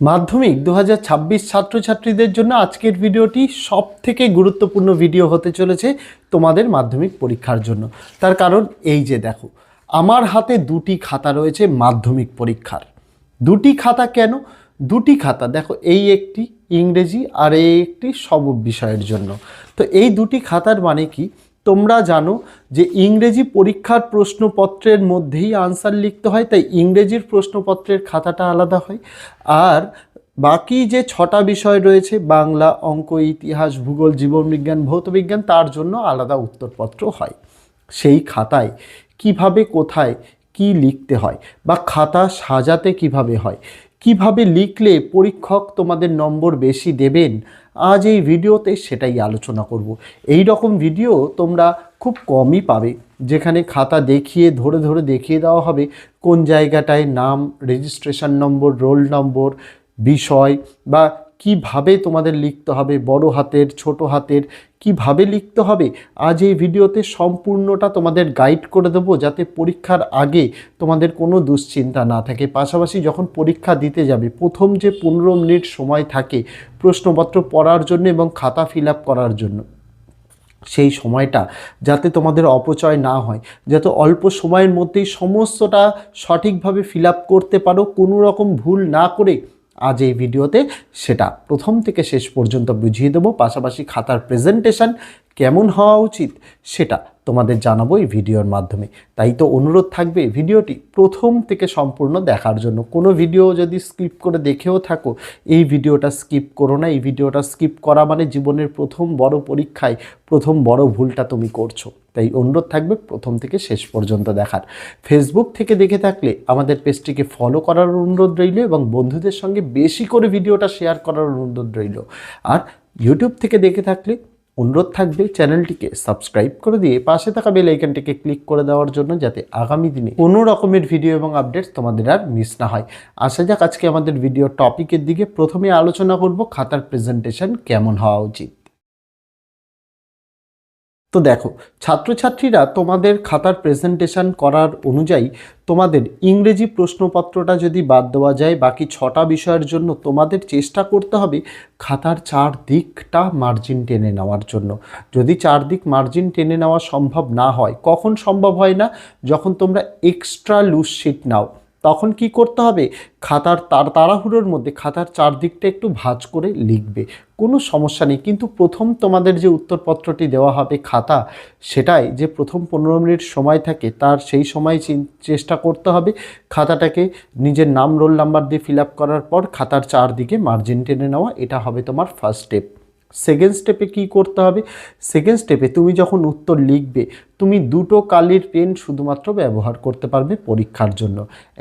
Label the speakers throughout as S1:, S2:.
S1: মাধ্যমিক 2026 ছাত্রছাত্রীদের জন্য আজকের ভিডিওটি সবথেকে গুরুত্বপূর্ণ ভিডিও হতে চলেছে তোমাদের মাধ্যমিক পরীক্ষার জন্য। তার কারণ এই যে দেখো, আমার হাতে দুটি খাতা রয়েছে মাধ্যমিক পরীক্ষার। দুটি খাতা কেন? দুটি খাতা দেখো, এই একটি ইংরেজি আর এই একটি সব বিষয়ের জন্য। তো এই দুটি খাতার মানে কি? তোমরা জানো যে ইংরেজি পরীক্ষার প্রশ্নপত্রের মধ্যেই আনসার লিখতে হয়, তাই ইংরেজির প্রশ্নপত্রের খাতাটা আলাদা হয়। আর বাকি যে 6টা বিষয় রয়েছে, বাংলা, অঙ্ক, ইতিহাস, ভূগোল, জীবনবিজ্ঞান, ভৌতবিজ্ঞান, তার জন্য আলাদা উত্তরপত্র হয়। সেই খাতায় কিভাবে কোথায় কি লিখতে হয় বা খাতা সাজাতে কিভাবে হয়, কিভাবে লিখলে পরীক্ষক তোমাদের নম্বর বেশি দেবেন, আজ এই ভিডিওতে সেটাই আলোচনা করব। এই রকম ভিডিও তোমরা খুব কমই পাবে, যেখানে খাতা দেখিয়ে ধরে ধরে দেখিয়ে দেওয়া হবে কোন জায়গাটায় নাম, রেজিস্ট্রেশন নম্বর, রোল নম্বর, বিষয় বা কিভাবে তোমাদের লিখতে হবে, বড় হাতের ছোট হাতের কিভাবে লিখতে হবে। আজ এই ভিডিওতে সম্পূর্ণটা তোমাদের গাইড করে দেবো, যাতে পরীক্ষার আগে তোমাদের কোনো দুশ্চিন্তা না থাকে। পাশাপাশি যখন পরীক্ষা দিতে যাবে, প্রথম যে 15 মিনিট সময় থাকে প্রশ্নপত্র পড়ার জন্য এবং খাতা ফিল আপ করার জন্য, সেই সময়টা যাতে তোমাদের অপচয় না হয়, যাতে অল্প সময়ের মধ্যেই সমস্তটা সঠিকভাবে ফিল আপ করতে পারো, কোনো রকম ভুল না করে, আজ এই ভিডিওতে সেটা প্রথম থেকে শেষ পর্যন্ত বুঝিয়ে দেবো। পাশাপাশি খাতার প্রেজেন্টেশন কেমন হওয়া উচিত সেটা তোমাদের জানাবো এই ভিডিওর মাধ্যমে। তাই তো অনুরোধ থাকবে ভিডিওটি প্রথম থেকে সম্পূর্ণ দেখার জন্য। কোনো ভিডিও যদি স্কিপ করে দেখেও থাকো, এই ভিডিওটা স্কিপ করো না। এই ভিডিওটা স্কিপ করা মানে জীবনের প্রথম বড় পরীক্ষায় প্রথম বড় ভুলটা তুমি করছো। তাই অনুরোধ থাকবে প্রথম থেকে শেষ পর্যন্ত দেখার। ফেসবুক থেকে দেখে থাকলে আমাদের পেজটিকে ফলো করার অনুরোধ রইল এবং বন্ধুদের সঙ্গে বেশি করে ভিডিওটা শেয়ার করার অনুরোধ রইল। আর ইউটিউব থেকে দেখে থাকলে অনুরোধ থাকবে চ্যানেলটিকে সাবস্ক্রাইব করে দিয়ে পাশে থাকা বেল আইকনটিকে ক্লিক করে দেওয়ার জন্য, যাতে আগামী দিনে কোনো রকমের ভিডিও এবং আপডেটস তোমাদের আর মিস না হয়। আসা যাক আজকে আমাদের ভিডিও টপিকের দিকে। প্রথমে আলোচনা করব খাতার প্রেজেন্টেশন কেমন হওয়া উচিত। তো দেখো, ছাত্রছাত্রীরা তোমাদের খাতার প্রেজেন্টেশন করার অনুযায়ী তোমাদের ইংরেজি প্রশ্নপত্রটা যদি বাদ দেওয়া যায়, বাকি 6টা বিষয়ের জন্য তোমাদের চেষ্টা করতে হবে খাতার 4 দিকটা মার্জিন টেনে নেওয়ার জন্য। যদি 4 দিক মার্জিন টেনে নেওয়া সম্ভব না হয়, কখন সম্ভব হয় না? যখন তোমরা এক্সট্রা লুজ শিট নাও, তখন কি করতে হবে? খাতার তাড়াহুড়োর মধ্যে খাতার 4 দিকটা একটু ভাঁজ করে লিখবে, কোনো সমস্যা নেই। কিন্তু প্রথম তোমাদের যে উত্তরপত্রটি দেওয়া হবে খাতা, সেটাই যে প্রথম 15 মিনিট সময় থাকে, তার সেই সময় চেষ্টা করতে হবে খাতাটাকে নিজের নাম, রোল নাম্বার দিয়ে ফিল আপ করার পর খাতার 4 দিকে মার্জিন টেনে নেওয়া। এটা হবে তোমার ফার্স্ট স্টেপ। সেকেন্ড স্টেপে কী করতে হবে? সেকেন্ড স্টেপে তুমি যখন উত্তর লিখবে, তুমি 2টো কালির পেন শুধুমাত্র ব্যবহার করতে পারবে পরীক্ষার জন্য।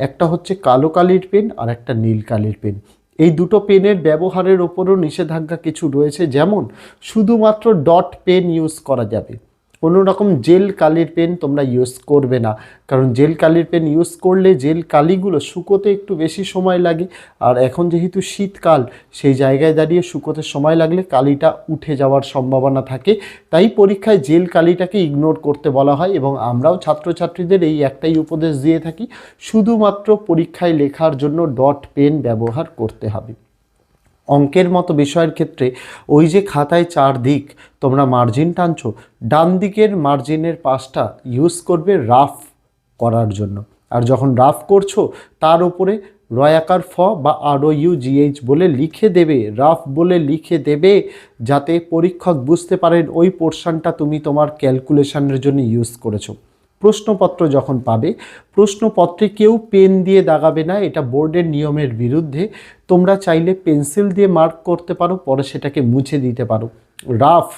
S1: একটা হচ্ছে কালো কালির পেন আর একটা নীল কালির পেন। এই 2টো পেনের ব্যবহারের ওপরও নিষেধাজ্ঞা কিছু রয়েছে, যেমন শুধুমাত্র ডট পেন ইউজ করা যাবে, কোনো রকম জেল কালির পেন তোমরা ইউজ করবে না। কারণ জেল কালির পেন ইউজ করলে জেল কালিগুলো শুকোতে একটু বেশি সময় লাগে, আর এখন যেহেতু শীতকাল, সেই জায়গায় দাঁড়িয়ে শুকোতে সময় লাগলে কালিটা উঠে যাওয়ার সম্ভাবনা থাকে। তাই পরীক্ষায় জেল কালিটাকে ইগনোর করতে বলা হয় এবং আমরাও ছাত্রছাত্রীদের এই একটাই উপদেশ দিয়ে থাকি, শুধুমাত্র পরীক্ষায় লেখার জন্য ডট পেন ব্যবহার করতে হবে। অঙ্কের মতো বিষয়ের ক্ষেত্রে ওই যে খাতায় 4 দিক তোমরা মার্জিন টানছো, ডান দিকের মার্জিনের পাশটা ইউজ করবে রাফ করার জন্য। আর যখন রাফ করছো, তার উপরে রয়াকার ফ বা ROUGH বলে লিখে দেবে, রাফ বলে লিখে দেবে, যাতে পরীক্ষক বুঝতে পারেন ওই পোর্শনটা তুমি তোমার ক্যালকুলেশনের জন্য ইউজ করেছো। প্রশ্নপত্র যখন পাবে, প্রশ্নপত্রে কেউ পেন দিয়ে দাগাবে না, এটা বোর্ডের নিয়মের বিরুদ্ধে। তোমরা চাইলে পেন্সিল দিয়ে মার্ক করতে পারো, পরে সেটাকে মুছে দিতে পারো। রাফ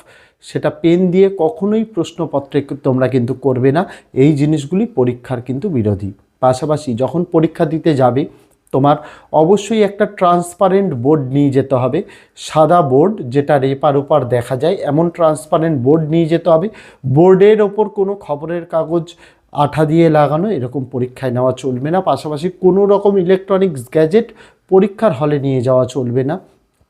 S1: সেটা পেন দিয়ে কখনোই প্রশ্নপত্রে তোমরা কিন্তু করবে না। এই জিনিসগুলি পরীক্ষার কিন্তু বিরোধী। পাশাপাশি যখন পরীক্ষা দিতে যাবে, তোমার অবশ্যই একটা ট্রান্সপারেন্ট বোর্ড নিয়ে যেতে হবে। সাদা বোর্ড, যেটা এপার ওপার দেখা যায়, এমন ট্রান্সপারেন্ট বোর্ড নিয়ে যেতে হবে। বোর্ডের ওপর কোনো খবরের কাগজ আঠা দিয়ে লাগানো এরকম পরীক্ষায় নেওয়া চলবে না। পাশাপাশি কোনো রকম ইলেকট্রনিক্স গ্যাজেট পরীক্ষার হলে নিয়ে যাওয়া চলবে না।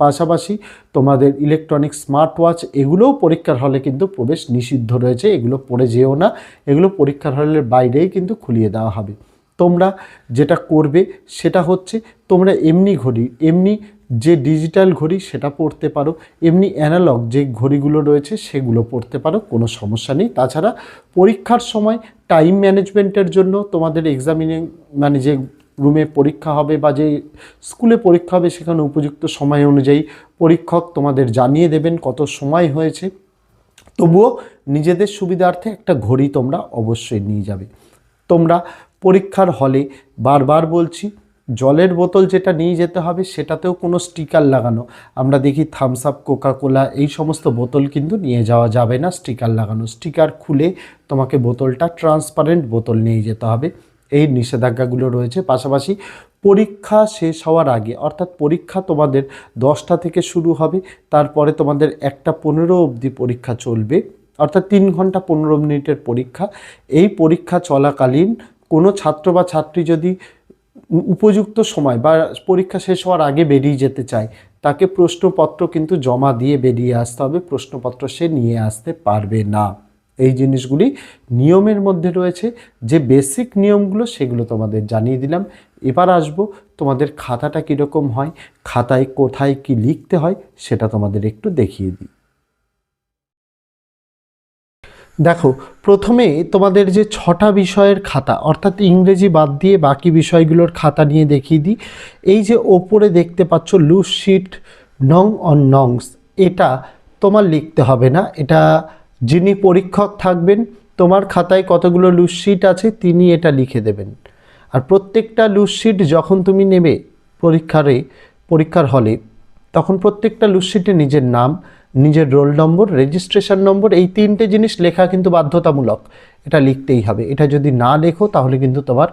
S1: পাশাপাশি তোমাদের ইলেকট্রনিক স্মার্ট ওয়াচ, এগুলোও পরীক্ষার হলে কিন্তু প্রবেশ নিষিদ্ধ রয়েছে, এগুলো পড়ে যেও না, এগুলো পরীক্ষার হলের বাইরেই কিন্তু খুলিয়ে দেওয়া হবে। তোমরা যেটা করবে সেটা হচ্ছে তোমরা এমনি ঘড়ি, এমনি যে ডিজিটাল ঘড়ি সেটা পড়তে পারো, এমনি অ্যানালগ যে ঘড়িগুলো রয়েছে সেগুলো পড়তে পারো, কোনো সমস্যা নেই। তাছাড়া পরীক্ষার সময় টাইম ম্যানেজমেন্টের জন্য তোমাদের এক্সামিনিং মানে যে রুমে পরীক্ষা হবে বা যে স্কুলে পরীক্ষা হবে সেখানে উপযুক্ত সময় অনুযায়ী পরীক্ষক তোমাদের জানিয়ে দেবেন কত সময় হয়েছে। তবুও নিজেদের সুবিধার্থে একটা ঘড়ি তোমরা অবশ্যই নিয়ে যাবে। তোমরা পরীক্ষার হলে বারবার বলছি, জলের বোতল যেটা নিয়ে যেতে হবে সেটাতেও কোনো স্টিকার লাগানো, আমরা দেখি থামস আপ, কোকাকোলা এই সমস্ত বোতল কিন্তু নিয়ে যাওয়া যাবে না স্টিকার লাগানো। স্টিকার খুলে তোমাকে বোতলটা ট্রান্সপারেন্ট বোতল নিয়ে যেতে হবে। এই নিষেধাজ্ঞাগুলো রয়েছে। পাশাপাশি পরীক্ষা শেষ হওয়ার আগে, অর্থাৎ পরীক্ষা তোমাদের 10টা থেকে শুরু হবে, তারপরে তোমাদের 1:15 অবধি পরীক্ষা চলবে, অর্থাৎ 3 ঘন্টা 15 মিনিটের পরীক্ষা। এই পরীক্ষা চলাকালীন কোনো ছাত্র বা ছাত্রী যদি উপযুক্ত সময় বা পরীক্ষা শেষ হওয়ার আগে বেরিয়ে যেতে চায়, তাকে প্রশ্নপত্র কিন্তু জমা দিয়ে বেরিয়ে আসতে হবে, প্রশ্নপত্র সে নিয়ে আসতে পারবে না। এই জিনিসগুলি নিয়মের মধ্যে রয়েছে। যে বেসিক নিয়মগুলো সেগুলো তোমাদের জানিয়ে দিলাম। এবার আসবো তোমাদের খাতাটা কীরকম হয়, খাতায় কোথায় কি লিখতে হয় সেটা তোমাদের একটু দেখিয়ে দিই। দেখো, প্রথমে তোমাদের যে 6টা বিষয়ের খাতা, অর্থাৎ ইংরেজি বাদ দিয়ে বাকি বিষয়গুলোর খাতা নিয়ে দেখিয়ে দিই। এই যে ওপরে দেখতে পাচ্ছ লুজ শিট নং অন নংস, এটা তোমার লিখতে হবে না। এটা যিনি পরীক্ষক থাকবেন, তোমার খাতায় কতগুলো লুজ শিট আছে তিনি এটা লিখে দেবেন। আর প্রত্যেকটা লুজ শিট যখন তুমি নেবে পরীক্ষার হলে, তখন প্রত্যেকটা লুজ শিটে নিজের নাম, নিজের রোল নম্বর, রেজিস্ট্রেশন নম্বর, এই 3টে জিনিস লেখা কিন্তু বাধ্যতামূলক। এটা লিখতেই হবে। এটা যদি না লেখো তাহলে কিন্তু তোমার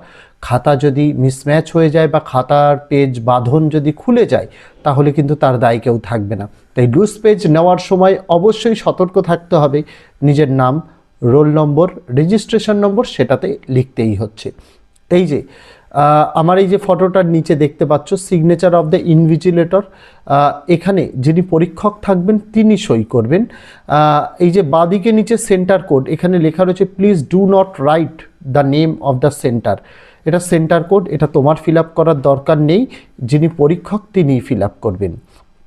S1: খাতা যদি মিসম্যাচ হয়ে যায় বা খাতার পেজ বাঁধন যদি খুলে যায় তাহলে কিন্তু তার দায় কেউ থাকবে না। তাই লুজ পেজ নেওয়ার সময় অবশ্যই সতর্ক থাকতে হবে। নিজের নাম, রোল নম্বর, রেজিস্ট্রেশন নম্বর সেটাতে লিখতেই হচ্ছে। এই যে আমার এই যে ফটোটার নিচে দেখতে পাচ্ছ সিগনেচার অফ দ্য ইনভিজিলেটর, এখানে যিনি পরীক্ষক থাকবেন তিনি সই করবেন। এই যে বাঁদিকে নিচে সেন্টার কোড, এখানে লেখা রয়েছে please do not write the name of the centre. এটা সেন্টার কোড, এটা তোমার ফিল আপ করার দরকার নেই, যিনি পরীক্ষক তিনিই ফিল আপ করবেন।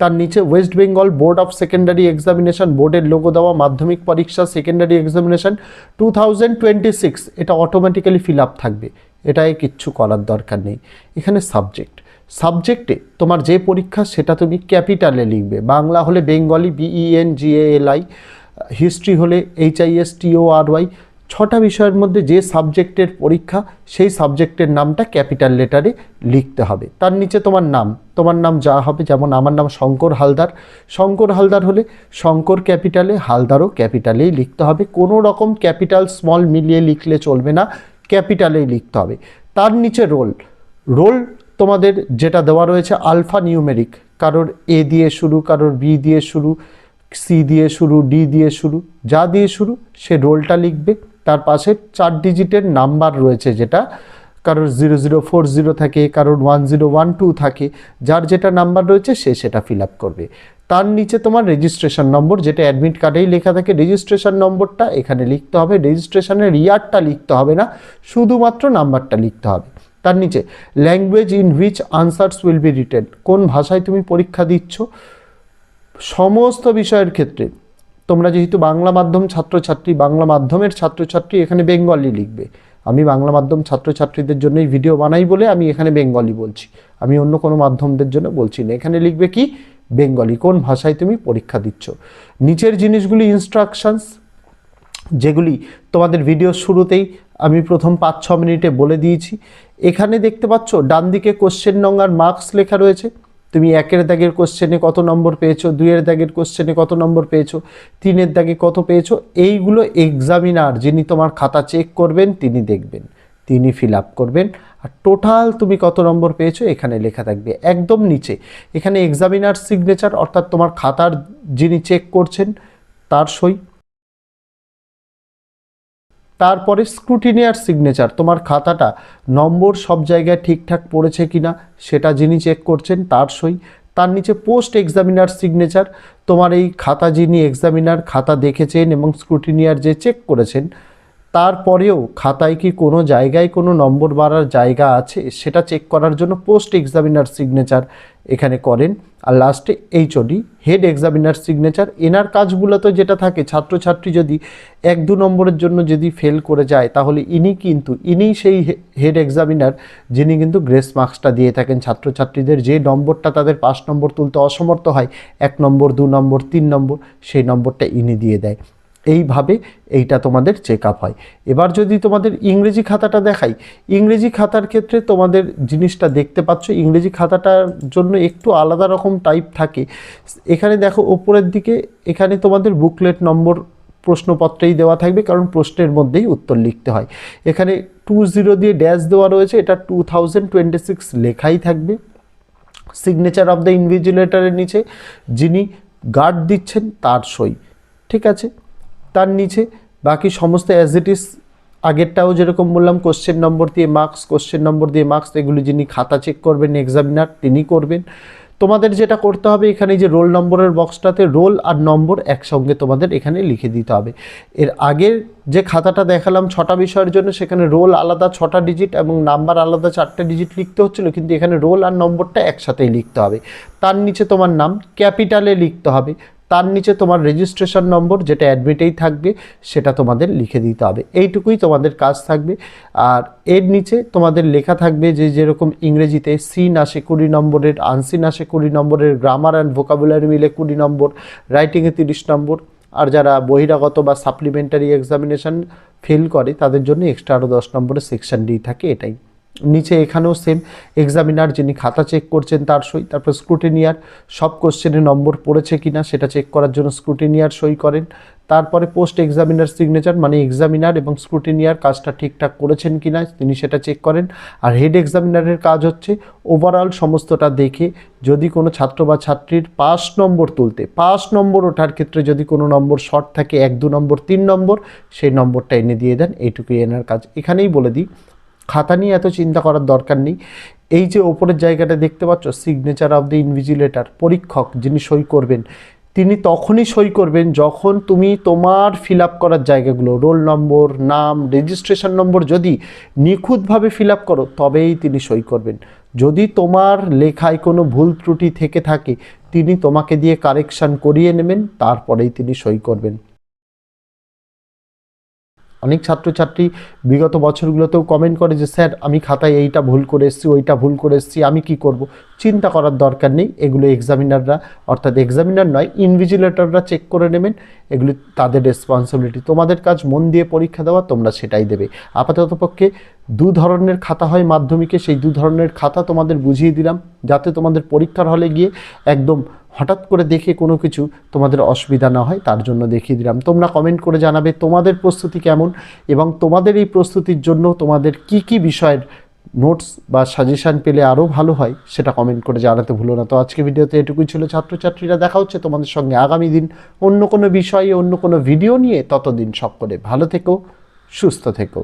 S1: তার নিচে West Bengal board of secondary examination, বোর্ডের লোগো দেওয়া, মাধ্যমিক পরীক্ষা সেকেন্ডারি এক্সামিনেশন 2026, এটা অটোমেটিক্যালি ফিল আপ থাকবে, এটাই কিচ্ছু করার দরকার নেই। এখানে সাবজেক্টে তোমার যে পরীক্ষা সেটা তুমি ক্যাপিটালে লিখবে। বাংলা হলে বেঙ্গলি BENGALI, হিস্ট্রি হলে HISTORY। 6টা বিষয়ের মধ্যে যে সাবজেক্টের পরীক্ষা সেই সাবজেক্টের নামটা ক্যাপিটাল লেটারে লিখতে হবে। তার নিচে তোমার নাম যা হবে, যেমন আমার নাম শঙ্কর হালদার হলে শঙ্কর ক্যাপিটালে, হালদারও ক্যাপিটালেই লিখতে হবে। কোনো রকম ক্যাপিটাল স্মল মিলিয়ে লিখলে চলবে না, ক্যাপিটালেই লিখতে হবে। তার নিচে রোল তোমাদের যেটা দেওয়া রয়েছে আলফা নিউমেরিক, কারোর A দিয়ে শুরু, কারোর B দিয়ে শুরু, C দিয়ে শুরু, D দিয়ে শুরু, যা দিয়ে শুরু সে রোলটা লিখবে। তার পাশে 4 ডিজিটের নাম্বার রয়েছে, যেটা কারোর 0040 থাকে, কারোর 1012 থাকে, যার যেটা নাম্বার রয়েছে সে সেটা ফিল আপ করবে। তার নিচে তোমার রেজিস্ট্রেশন নম্বর, যেটা অ্যাডমিট কার্ডেই লেখা থাকে, রেজিস্ট্রেশন নম্বরটা এখানে লিখতে হবে। রেজিস্ট্রেশনের ইয়ারটা লিখতে হবে না, শুধুমাত্র নাম্বারটা লিখতে হবে। তার নিচে language in which answers will be written, কোন ভাষায় তুমি পরীক্ষা দিচ্ছ। সমস্ত বিষয়ের ক্ষেত্রে তোমরা যেহেতু বাংলা মাধ্যম ছাত্রছাত্রী, বাংলা মাধ্যমের ছাত্রছাত্রী, এখানে বেঙ্গলি লিখবে। আমি বাংলা মাধ্যম ছাত্রছাত্রীদের জন্য এই ভিডিও বানাই বলে আমি এখানে বেঙ্গলি বলছি, আমি অন্য কোনো মাধ্যমদের জন্য বলছি না। এখানে লিখবে কি বেঙ্গলি, কোন ভাষায় তুমি পরীক্ষা দিচ্ছ। নিচের জিনিসগুলি ইনস্ট্রাকশনস, যেগুলি তোমাদের ভিডিও শুরুতেই আমি প্রথম 5-6 মিনিটে বলে দিয়েছি। এখানে দেখতে পাচ্ছ ডান দিকে কোশ্চেন নং আর মার্কস লেখা রয়েছে। তুমি 1-এর দাগের কোশ্চেনে কত নম্বর পেয়েছো, 2-এর দাগের কোশ্চেনে কত নম্বর পেয়েছো, 3-এর দাগে কত পেয়েছো, এইগুলো এক্সামিনার যিনি তোমার খাতা চেক করবেন তিনি দেখবেন, তিনি ফিল আপ করবেন। আর টোটাল তুমি কত নম্বর পেয়েছো এখানে লেখা থাকবে। একদম নিচে এখানে এক্সামিনার সিগনেচার, অর্থাৎ তোমার খাতার যিনি চেক করছেন তার সই। তারপরে স্ক্রুটিনিয়ার সিগনেচার, তোমার খাতাটা নম্বর সব জায়গায় ঠিকঠাক পড়েছে কিনা সেটা যিনি চেক করছেন তার সই। তার নিচে পোস্ট এক্সামিনার সিগনেচার, তোমার এই খাতা যিনি এক্সামিনার খাতা দেখেছেন এবং স্ক্রুটিনিয়ার যে চেক করেছেন তারপরেও খাতায় কি কোনো জায়গায় কোনো নম্বর বাড়ার জায়গা আছে সেটা চেক করার জন্য পোস্ট এক্সামিনার সিগনেচার এখানে করেন। আর লাস্টে এইচওডি হেড এক্সামিনার সিগনেচার। এনার কাজগুলো তো যেটা থাকে, ছাত্রছাত্রী যদি 1-2 নম্বরের জন্য যদি ফেল করে যায় তাহলে ইনিই সেই হেড এক্সামিনার যিনি কিন্তু গ্রেস মার্কসটা দিয়ে থাকেন ছাত্রছাত্রীদের। যে নম্বরটা তাদের 5 নম্বর তুলতে অসমর্থ হয়, 1 নম্বর 2 নম্বর 3 নম্বর, সেই নম্বরটা ইনি দিয়ে দেয়। এইভাবে এইটা তোমাদের চেক আপ হয়। এবার যদি তোমাদের ইংরেজি খাতাটা দেখাই, ইংরেজি খাতার ক্ষেত্রে তোমাদের জিনিসটা দেখতে পাচ্ছ, ইংরেজি খাতাটার জন্য একটু আলাদা রকম টাইপ থাকে। এখানে দেখো ওপরের দিকে এখানে তোমাদের বুকলেট নম্বর প্রশ্নপত্রেই দেওয়া থাকবে, কারণ প্রশ্নের মধ্যেই উত্তর লিখতে হয়। এখানে 20 দিয়ে ড্যাশ দেওয়া রয়েছে, এটা 2026 লেখাই থাকবে। সিগনেচার অফ দ্য ইনভিজিলেটরের নিচে যিনি গার্ড দিচ্ছেন তার সই, ঠিক আছে। তার নিচে বাকি সমস্ত অ্যাজ ইট ইজ, আগেরটাও যেরকম বললাম কোশ্চেন নম্বর দিয়ে মার্কস, এগুলি যিনি খাতা চেক করবেন এক্সামিনার তিনি করবেন। তোমাদের যেটা করতে হবে, এখানে যে রোল নম্বরের বক্সটাতে রোল আর নম্বর একসঙ্গে তোমাদের এখানে লিখে দিতে হবে। এর আগের যে খাতাটা দেখালাম 6টা বিষয়ের জন্য, সেখানে রোল আলাদা 6টা ডিজিট এবং নাম্বার আলাদা 4টে ডিজিট লিখতে হচ্ছিলো, কিন্তু এখানে রোল আর নম্বরটা একসাথেই লিখতে হবে। তার নিচে তোমার নাম ক্যাপিটালে লিখতে হবে, তার নিচে তোমার রেজিস্ট্রেশন নম্বর যেটা অ্যাডমিটেই থাকবে সেটা তোমাদের লিখে দিতে হবে। এইটুকুই তোমাদের কাজ থাকবে। আর এর নিচে তোমাদের লেখা থাকবে যে যেরকম ইংরেজিতে সিন আসে 20 নম্বরের, আনসিন আসে 20 নম্বরের, গ্রামার অ্যান্ড ভোকাবুলারি মিলে 20 নম্বর, রাইটিংয়ে 30 নম্বর, আর যারা বহিরাগত বা সাপ্লিমেন্টারি এক্সামিনেশন ফেল করে তাদের জন্য এক্সট্রা আরও 10 নম্বরের সেকশন ডি থাকে। এটাই নিচে এখানেও সেম, এক্সামিনার যিনি খাতা চেক করছেন তার সই, তারপর স্ক্রুটিনিয়ার সব কোশ্চেনে নম্বর পড়েছে কিনা সেটা চেক করার জন্য স্ক্রুটিনিয়ার সই করেন। তারপরে পোস্ট এক্সামিনার সিগনেচার, মানে এক্সামিনার এবং স্ক্রুটিনিয়ার কাজটা ঠিকঠাক করেছেন কিনা তিনি সেটা চেক করেন। আর হেড এক্সামিনারের কাজ হচ্ছে ওভারঅল সমস্তটা দেখে যদি কোনো ছাত্র বা ছাত্রীর 5 নম্বর তুলতে, 5 নম্বর ওঠার ক্ষেত্রে যদি কোনো নম্বর শর্ট থাকে, 1-2 নম্বর 3 নম্বর, সেই নম্বরটা এনে দিয়ে দেন। এইটুকুই এনার কাজ। এখানেই বলে দিই, খাতা নিয়ে এত চিন্তা করার দরকার নেই। এই যে ওপরের জায়গাটা দেখতে পাচ্ছ সিগনেচার অফ দ্য ইনভিজিলেটর, পরীক্ষক যিনি সই করবেন, তিনি তখনই সই করবেন যখন তুমি তোমার ফিল আপ করার জায়গাগুলো, রোল নম্বর, নাম, রেজিস্ট্রেশন নম্বর যদি নিখুঁতভাবে ফিল আপ করো তবেই তিনি সই করবেন। যদি তোমার লেখায় কোনো ভুল ত্রুটি থেকে থাকে তিনি তোমাকে দিয়ে কারেকশান করিয়ে নেবেন, তারপরেই তিনি সই করবেন। অনেক ছাত্রছাত্রী বিগত বছরগুলোতেও কমেন্ট করে যে স্যার আমি খাতায় এইটা ভুল করে এসেছি, ওইটা ভুল করে এসেছি, আমি কি করব। চিন্তা করার দরকার নেই, এগুলো এক্সামিনাররা, অর্থাৎ এক্সামিনার নয় ইনভিজিলেটররা চেক করে নেবেন। এগুলি তাদের রেসপন্সিবিলিটি। তোমাদের কাজ মন দিয়ে পরীক্ষা দেওয়া, তোমরা সেটাই দেবে। আপাততপক্ষে 2 ধরনের খাতা হয় মাধ্যমিকে, সেই 2 ধরনের খাতা তোমাদের বুঝিয়ে দিলাম যাতে তোমাদের পরীক্ষার হলে গিয়ে একদম হঠাৎ করে দেখে কোনো কিছু তোমাদের অসুবিধা না হয়, তার জন্য দেখিয়ে দিলাম। তোমরা কমেন্ট করে জানাবে তোমাদের প্রস্তুতি কেমন এবং তোমাদের এই প্রস্তুতির জন্য তোমাদের কি কি বিষয়ের নোটস বা সাজেশান পেলে আরও ভালো হয় সেটা কমেন্ট করে জানাতে ভুলো না। তো আজকে ভিডিওতে এটুকুই ছিল ছাত্রছাত্রীরা। দেখা হচ্ছে তোমাদের সঙ্গে আগামী দিন অন্য কোনো বিষয়ে, অন্য কোনো ভিডিও নিয়ে। ততদিন সকলে ভালো থেকো, সুস্থ থেকো।